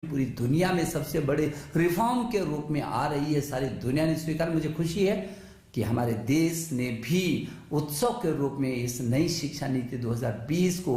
पूरी दुनिया में सबसे बड़े रिफॉर्म के रूप में आ रही है, सारी दुनिया ने स्वीकार। मुझे खुशी है कि हमारे देश ने भी उत्सव के रूप में इस नई शिक्षा नीति 2020 को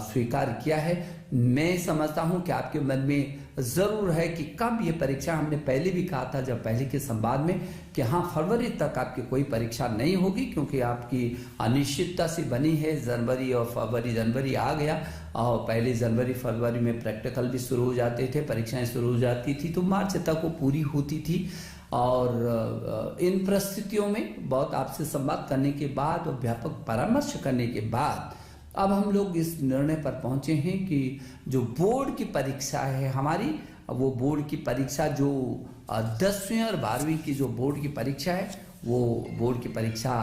स्वीकार किया है। मैं समझता हूं कि आपके मन में जरूर है कि कब ये परीक्षा, हमने पहले भी कहा था जब पहले के संवाद में कि हाँ, फरवरी तक आपकी कोई परीक्षा नहीं होगी, क्योंकि आपकी अनिश्चितता सी बनी है। जनवरी और फरवरी, जनवरी आ गया और पहले जनवरी फरवरी में प्रैक्टिकल भी शुरू हो जाते थे, परीक्षाएं शुरू हो जाती थी, तो मार्च तक वो पूरी होती थी। और इन परिस्थितियों में बहुत आपसे संवाद करने के बाद और व्यापक परामर्श करने के बाद अब हम लोग इस निर्णय पर पहुंचे हैं कि जो बोर्ड की परीक्षा है हमारी, वो बोर्ड की परीक्षा जो 10वीं और 12वीं की जो बोर्ड की परीक्षा है, वो बोर्ड की परीक्षा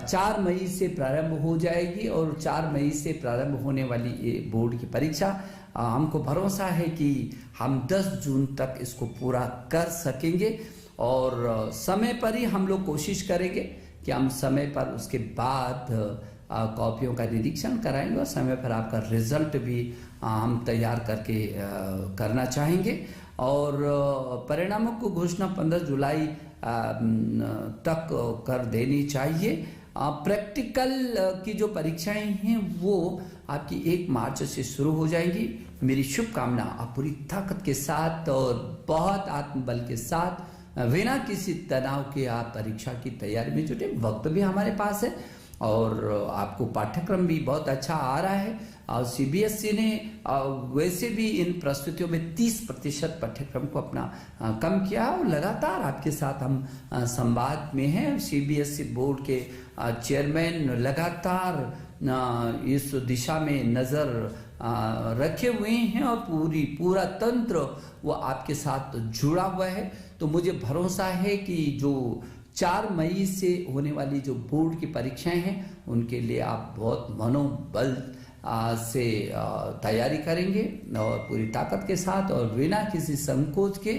4 मई से प्रारंभ हो जाएगी। और 4 मई से प्रारंभ होने वाली ये बोर्ड की परीक्षा हमको भरोसा है कि हम 10 जून तक इसको पूरा कर सकेंगे। और समय पर ही हम लोग कोशिश करेंगे कि हम समय पर उसके बाद कॉपियों का निरीक्षण कराएंगे और समय पर आपका रिजल्ट भी हम तैयार करके करना चाहेंगे। और परिणामों को घोषणा 15 जुलाई तक कर देनी चाहिए। प्रैक्टिकल की जो परीक्षाएं हैं वो आपकी 1 मार्च से शुरू हो जाएंगी। मेरी शुभकामना, आप पूरी ताकत के साथ और बहुत आत्मबल के साथ बिना किसी तनाव के आप परीक्षा की तैयारी में जुटे। वक्त भी हमारे पास है और आपको पाठ्यक्रम भी बहुत अच्छा आ रहा है। और सीबीएसई ने वैसे भी इन प्रस्तुतियों में 30% पाठ्यक्रम को अपना कम किया और लगातार आपके साथ हम संवाद में हैं। सीबीएसई बोर्ड के चेयरमैन लगातार इस दिशा में नजर रखे हुए हैं और पूरा तंत्र वो आपके साथ जुड़ा हुआ है। तो मुझे भरोसा है कि जो 4 मई से होने वाली जो बोर्ड की परीक्षाएं हैं उनके लिए आप बहुत मनोबल से तैयारी करेंगे और पूरी ताकत के साथ और बिना किसी संकोच के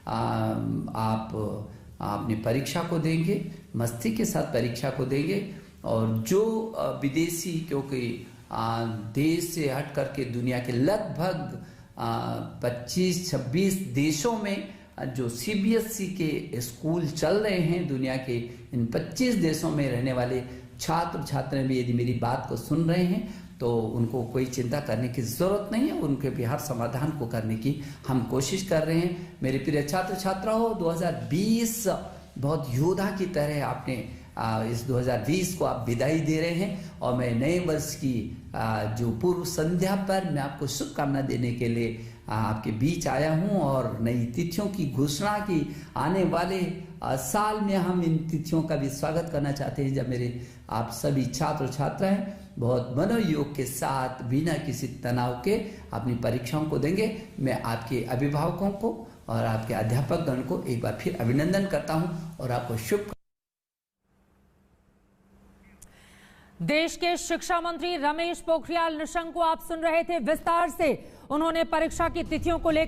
आप अपनी परीक्षा को देंगे, मस्ती के साथ परीक्षा को देंगे। और जो विदेशी, क्योंकि देश से हट करके दुनिया के लगभग 25-26 देशों में जो सीबीएसई के स्कूल चल रहे हैं, दुनिया के इन 25 देशों में रहने वाले छात्र छात्राएं भी यदि मेरी बात को सुन रहे हैं तो उनको कोई चिंता करने की जरूरत नहीं है। उनके भी हर समाधान को करने की हम कोशिश कर रहे हैं। मेरे प्रिय छात्र छात्राओं, 2020 बहुत योद्धा की तरह आपने इस 2020 को आप विदाई दे रहे हैं और मैं नए वर्ष की जो पूर्व संध्या पर मैं आपको शुभकामना देने के लिए आपके बीच आया हूं। और नई तिथियों की घोषणा की आने वाले साल में हम इन तिथियों का भी स्वागत करना चाहते हैं, जब मेरे आप सभी छात्र छात्राएं बहुत मनोयोग के साथ बिना किसी तनाव के अपनी परीक्षाओं को देंगे। मैं आपके अभिभावकों को और आपके अध्यापक गण को एक बार फिर अभिनंदन करता हूं और आपको शुभ। देश के शिक्षा मंत्री रमेश पोखरियाल निशंक को आप सुन रहे थे विस्तार से। उन्होंने परीक्षा की तिथियों को लेकर